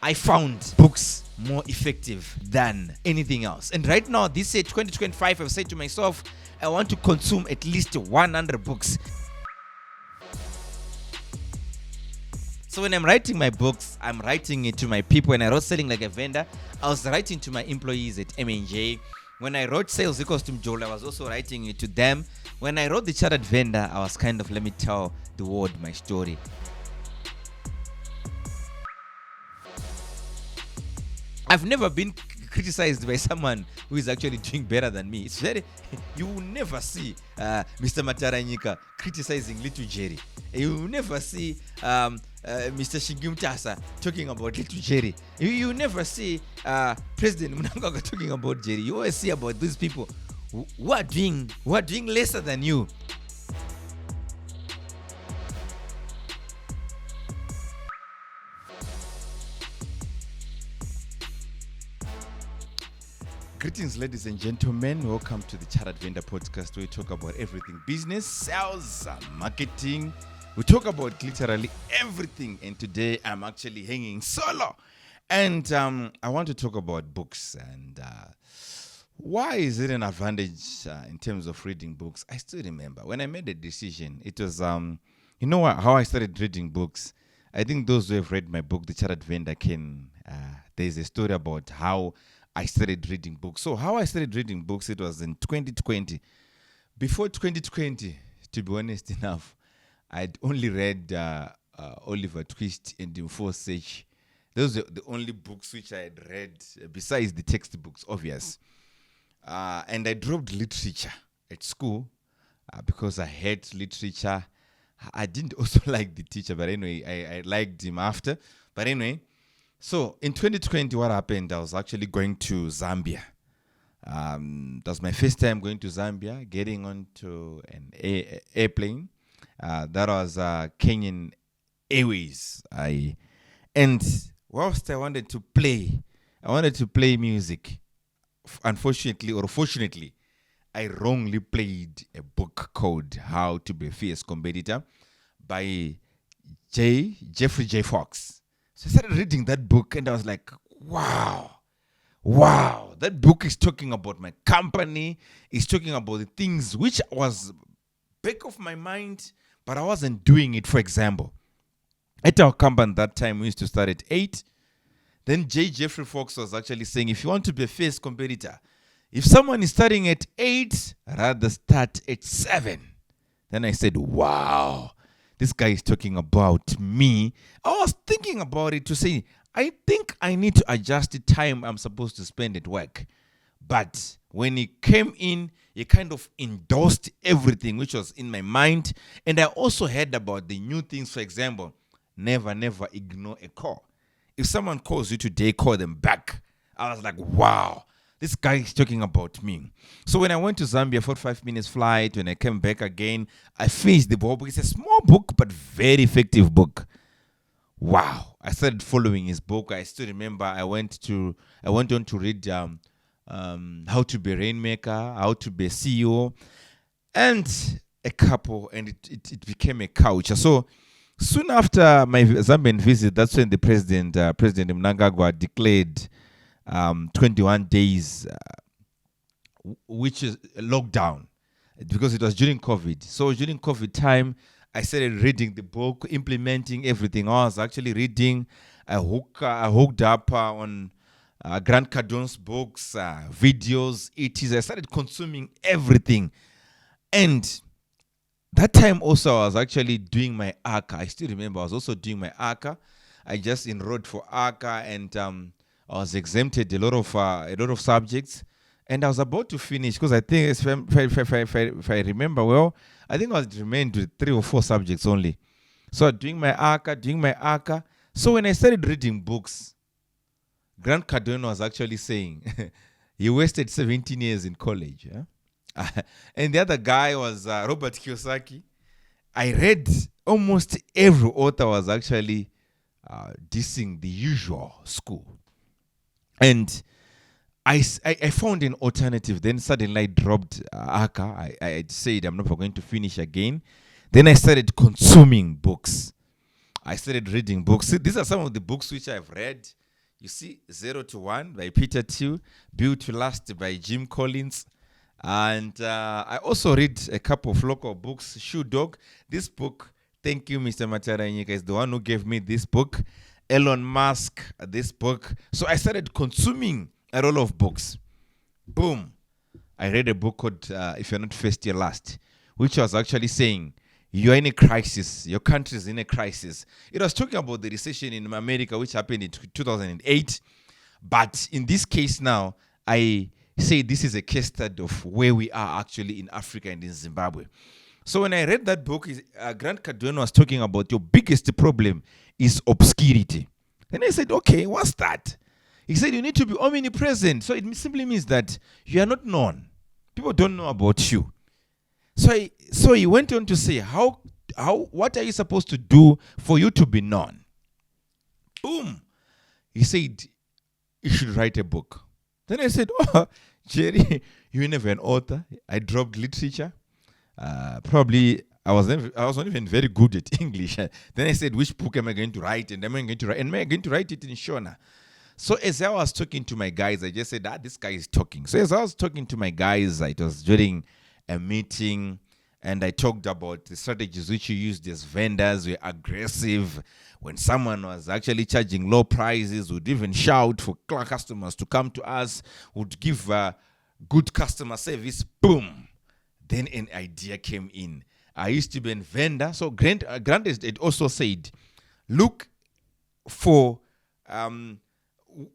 I found books more effective than anything else. And right now, this year, 2025, I've said to myself, I want to consume at least 100 books. So when I'm writing my books, I'm writing it to my people. When I wrote Selling Like a Vendor, I was writing to my employees at M&J. When I wrote Sales Equals to Mjolo, I was also writing it to them. When I wrote The Chartered Vendor, I was kind of, let me tell the world my story. I've never been criticized by someone who is actually doing better than me. It's very, you will never see Mr. Mataranyika criticizing Little Jerry. You will never see Mr. Shigumtasa talking about Little Jerry. You will never see President Mnangagwa talking about Jerry. You always see about these people who are doing lesser than you. Greetings, ladies and gentlemen. Welcome to the Chartered Vendor Podcast, where we talk about everything business, sales, marketing. We talk about literally everything. And today I'm actually hanging solo. And I want to talk about books. And why is it an advantage in terms of reading books? I still remember when I made a decision, it was, you know what, how I started reading books. I think those who have read my book, The Chartered Vendor, there's a story about how I started reading books. So how I started reading books, it was in 2020. Before 2020, to be honest enough, I'd only read Oliver Twist and Enforced Search. Those are the only books which I had read, besides the textbooks, obvious. And I dropped literature at school because I hate literature. I didn't also like the teacher, but anyway, I liked him after. But anyway, so in 2020, what happened? I was actually going to Zambia. That was my first time going to Zambia, getting onto an airplane. That was Kenyan Airways. And whilst I wanted to play music. Unfortunately or fortunately, I wrongly played a book called How to Be a Fierce Competitor by Jeffrey J. Fox. So I started reading that book and I was like, wow, that book is talking about my company. It's talking about the things which was back of my mind, but I wasn't doing it. For example, at our company that time, we used to start at 8. Then Jeffrey Fox was actually saying, if you want to be a fierce competitor, if someone is starting at 8, rather start at 7. Then I said, wow, this guy is talking about me. I was thinking about it to say, I think I need to adjust the time I'm supposed to spend at work. But when he came in, he kind of endorsed everything which was in my mind. And I also heard about the new things. For example, never ignore a call. If someone calls you today, call them back. I was like, wow, this guy is talking about me. So when I went to Zambia, 45 minutes flight, when I came back again, I finished the book. It's a small book, but very effective book. Wow. I started following his book. I still remember I went on to read How to Be a Rainmaker, How to Be a CEO, and a couple, and it became a culture. So soon after my Zambian visit, that's when the President Mnangagwa declared 21 days, which is a lockdown, because it was during COVID. So during COVID time, I started reading the book, implementing everything. I was actually reading. I hooked up on Grant Cardone's books, videos, ETs. I started consuming everything. And that time also, I was actually doing my ACA. I still remember I was also doing my ACA. I just enrolled for ACA, and I was exempted a lot of subjects. And I was about to finish because I think if I remember well, I think I was remained with 3 or 4 subjects only. So doing my ACA. So when I started reading books, Grant Cardone was actually saying, he wasted 17 years in college. Yeah? And the other guy was Robert Kiyosaki. I read almost every author was actually dissing the usual school. And I found an alternative. Then suddenly I dropped ACA. I said I'm not going to finish again. Then I started consuming books. I started reading books. These are some of the books which I've read. You see, 0 to 1 by Peter Thiel, Built to Last by Jim Collins. And I also read a couple of local books. Shoe Dog, this book, thank you, Mr. Mataranyika, is the one who gave me this book. Elon Musk, this book. So I started consuming a roll of books. Boom. I read a book called If You're Not First, You're Last, which was actually saying, you're in a crisis. Your country is in a crisis. It was talking about the recession in America, which happened in 2008. But in this case now, I say this is a case study of where we are actually in Africa and in Zimbabwe. So when I read that book, Grant Cardone was talking about your biggest problem is obscurity. And I said, okay, what's that? He said, you need to be omnipresent. So it simply means that you are not known. People don't know about you. So he went on to say, what are you supposed to do for you to be known? Boom. He said, you should write a book. Then I said, oh, Jerry, you're never an author. I dropped literature. Probably I was not even very good at English. Then I said, which book am I going to write? And am I going to write it in Shona? So as I was talking to my guys, I just said, this guy is talking. So as I was talking to my guys, it was during a meeting, and I talked about the strategies which you used as vendors. Were aggressive. When someone was actually charging low prices, would even shout for customers to come to us, would give good customer service. Boom. Then an idea came in. I used to be a vendor. So Grant had also said, look for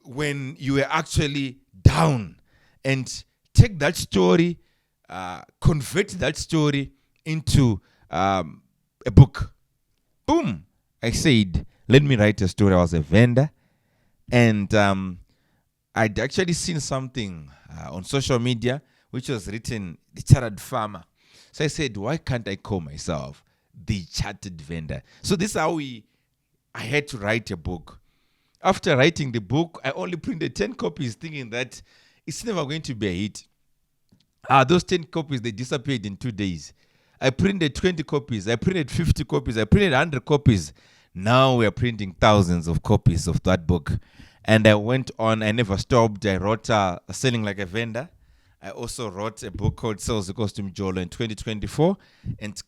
when you were actually down, and take that story, convert that story into a book. Boom. I said, let me write a story. I was a vendor, and I'd actually seen something on social media which was written, The Chartered Farmer. So I said, why can't I call myself The Chartered Vendor? So this is how I had to write a book. After writing the book, I only printed 10 copies thinking that it's never going to be a hit. Those 10 copies, they disappeared in 2 days. I printed 20 copies. I printed 50 copies. I printed 100 copies. Now we are printing thousands of copies of that book. And I went on. I never stopped. I wrote Selling Like a Vendor. I also wrote a book called Sales Equals to Mjolo in 2024. And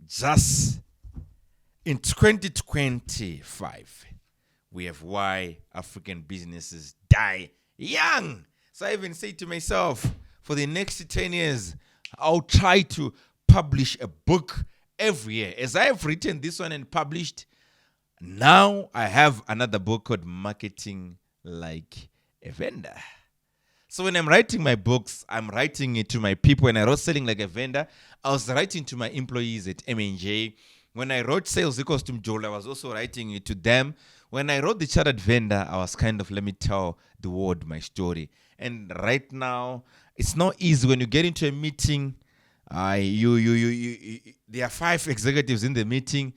just in 2025, we have Why African Businesses Die Young. So I even say to myself, for the next 10 years, I'll try to publish a book every year. As I have written this one and published, now I have another book called Marketing Like a Vendor. So when I'm writing my books, I'm writing it to my people. When I wrote Selling Like a Vendor, I was writing to my employees at M&J. When I wrote Sales Equals to Mjolo, I was also writing it to them. When I wrote The Chartered Vendor, I was kind of, let me tell the world my story. And right now, it's not easy when you get into a meeting. There are 5 executives in the meeting.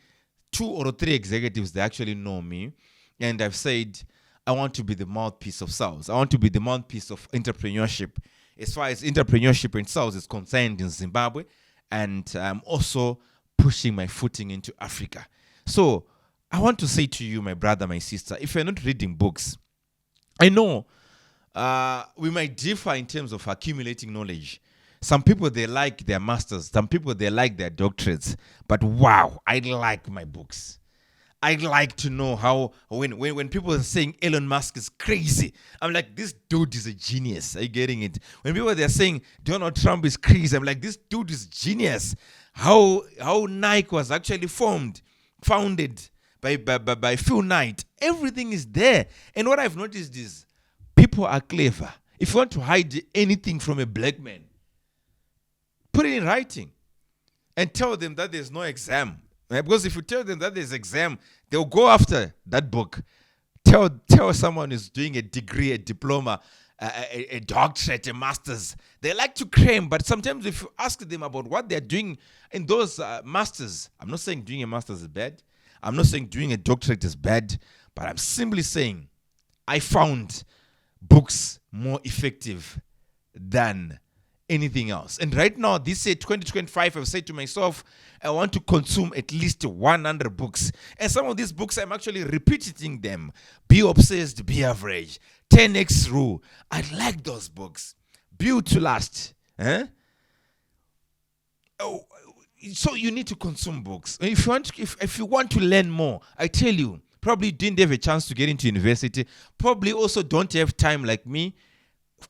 2 or 3 executives, they actually know me. And I've said, I want to be the mouthpiece of sales. I want to be the mouthpiece of entrepreneurship. As far as entrepreneurship and sales is concerned in Zimbabwe. And I'm also pushing my footing into Africa. So I want to say to you, my brother, my sister, if you're not reading books, I know we might differ in terms of accumulating knowledge. Some people, they like their masters. Some people, they like their doctorates. But wow, I like my books. I like to know how, when people are saying Elon Musk is crazy, I'm like, this dude is a genius. Are you getting it? When people, they're saying Donald Trump is crazy, I'm like, this dude is genius. How Nike was actually founded by Phil Knight. Everything is there. And what I've noticed is people are clever. If you want to hide anything from a black man, put it in writing and tell them that there's no exam. Right? Because if you tell them that there's exam, they'll go after that book. Tell someone who's doing a degree, a diploma, a doctorate, a master's. They like to claim, but sometimes if you ask them about what they're doing in those masters, I'm not saying doing a master's is bad. I'm not saying doing a doctorate is bad, but I'm simply saying I found books more effective than anything else. And right now, this year, 2025, I've said to myself, I want to consume at least 100 books. And some of these books, I'm actually repeating them. Be Obsessed, Be Average, 10X Rule. I like those books. Build to Last. Oh, so you need to consume books. If you want to learn more, I tell you, probably didn't have a chance to get into university. Probably also don't have time like me.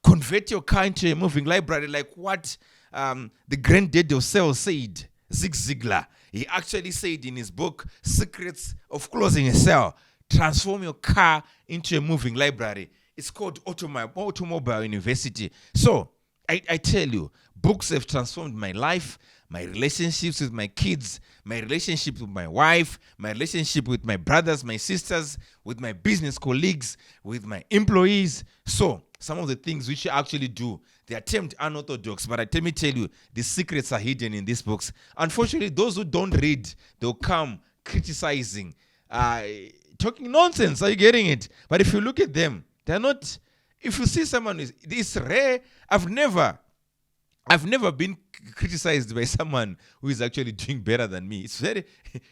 Convert your car into a moving library, like what the granddaddy of sales said, Zig Ziglar. He actually said in his book, Secrets of Closing a Sale, transform your car into a moving library. It's called Automobile University. So I tell you, books have transformed my life, my relationships with my kids, my relationship with my wife, my relationship with my brothers, my sisters, with my business colleagues, with my employees. So some of the things which I actually do, they attempt unorthodox, but let me tell you, the secrets are hidden in these books. Unfortunately, those who don't read, they'll come criticizing, talking nonsense. Are you getting it? But if you look at them, they're not. If you see someone it's rare. I've never been criticized by someone who is actually doing better than me. It's very,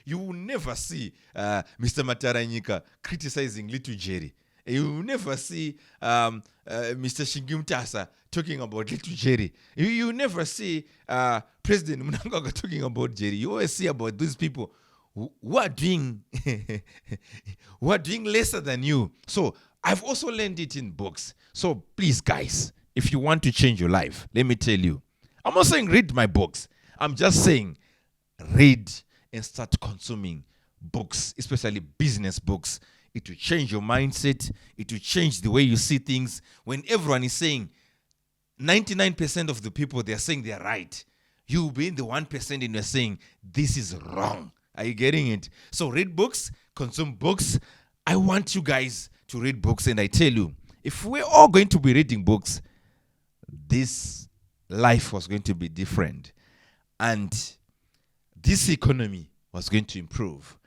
you will never see Mr. Mataranyika criticizing Little Jerry. You will never see Mr. Shingimtasa talking about Little Jerry. You will never see President Mnangagwa talking about Jerry. You always see about these people who are doing who are doing lesser than you. So I've also learned it in books. So please, guys, if you want to change your life, let me tell you, I'm not saying read my books. I'm just saying read and start consuming books, especially business books. It will change your mindset. It will change the way you see things. When everyone is saying 99% of the people, they're saying they're right, you will be in the 1% and you're saying this is wrong. Are you getting it? So read books, consume books. I want you guys to read books, and I tell you, if we're all going to be reading books, this life was going to be different, and this economy was going to improve.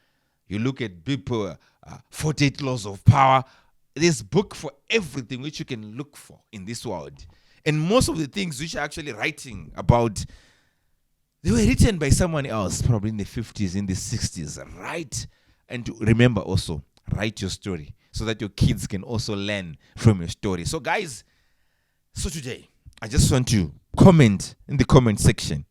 You look at people, 48 Laws of Power. There's a book for everything which you can look for in this world. And most of the things which are actually writing about, they were written by someone else, probably in the 50s, in the 60s, right? And remember also, write your story so that your kids can also learn from your story. So guys, so today, I just want to comment in the comment section.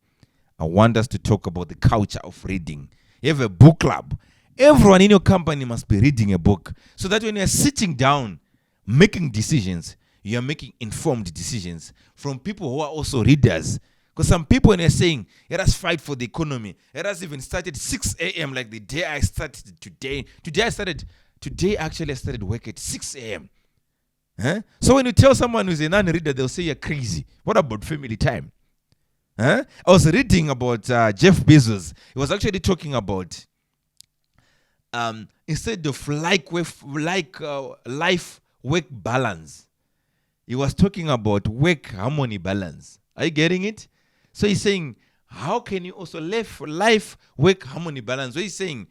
I want us to talk about the culture of reading. You have a book club. Everyone in your company must be reading a book so that when you're sitting down making decisions, you're making informed decisions from people who are also readers. Because some people, when they're saying, let us fight for the economy, let us even start at 6 a.m. like the day I started today. Today actually I started work at 6 a.m. So when you tell someone who's a non-reader, they'll say you're crazy. What about family time? I was reading about Jeff Bezos. He was actually talking about instead of life-work balance, he was talking about work harmony balance. Are you getting it? So he's saying, how can you also live life-work harmony balance? So he's saying,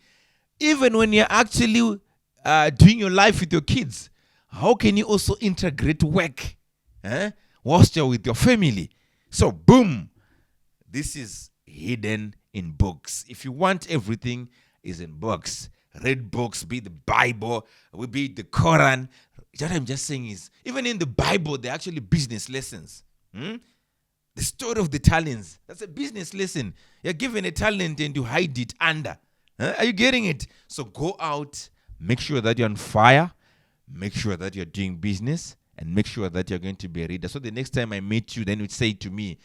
even when you're actually doing your life with your kids, how can you also integrate work whilst you're with your family? So boom, this is hidden in books. If you want everything, is in books. Read books, be it the Bible, be it the Quran. What I'm just saying is, even in the Bible, there are actually business lessons. The story of the talents, that's a business lesson. You're given a talent and you hide it under. Are you getting it? So go out, make sure that you're on fire, make sure that you're doing business, and make sure that you're going to be a reader. So the next time I meet you, then you say to me,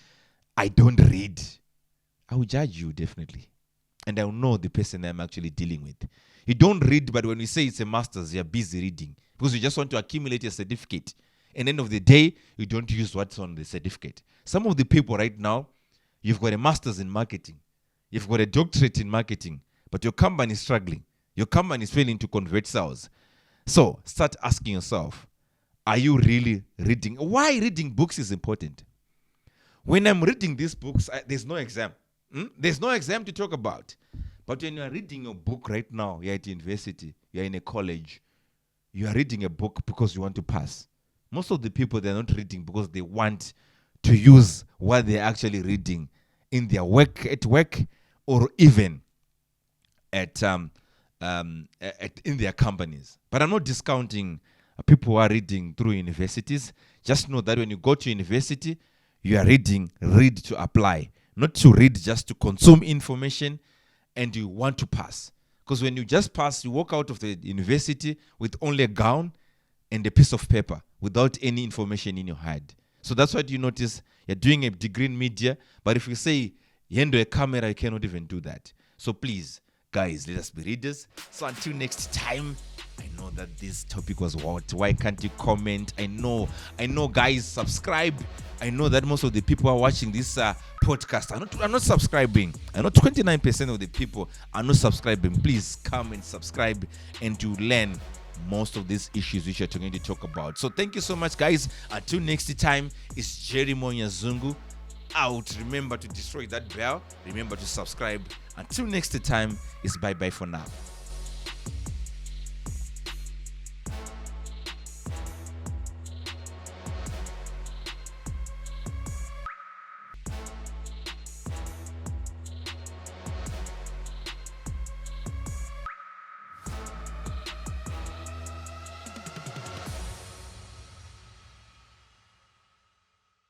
I don't read. I will judge you, definitely. And I will know the person I'm actually dealing with. You don't read, but when you say it's a master's, you're busy reading. Because you just want to accumulate a certificate. And at the end of the day, you don't use what's on the certificate. Some of the people right now, you've got a master's in marketing. You've got a doctorate in marketing. But your company is struggling. Your company is failing to convert sales. So start asking yourself, are you really reading? Why reading books is important? When I'm reading these books, there's no exam. There's no exam to talk about. But when you're reading your book right now, you're at university, you're in a college, you are reading a book because you want to pass. Most of the people, they're not reading because they want to use what they're actually reading in their work, at work, or even at in their companies. But I'm not discounting people who are reading through universities. Just know that when you go to university, you are read to apply, not to read just to consume information and you want to pass. Because when you just pass, you walk out of the university with only a gown and a piece of paper without any information in your head. So that's what you notice. You're doing a degree in media, but if you say, yendo a camera, you cannot even do that. So please, guys, let us be readers. So until next time, I know that this topic was what? Why can't you comment? I know, guys, subscribe. I know that most of the people who are watching this podcast are not subscribing. I know 29% of the people are not subscribing. Please come and subscribe and to learn most of these issues which we're going to talk about. So thank you so much, guys. Until next time, it's Jerry Monya Zungu out. Remember to destroy that bell. Remember to subscribe. Until next time, it's bye-bye for now.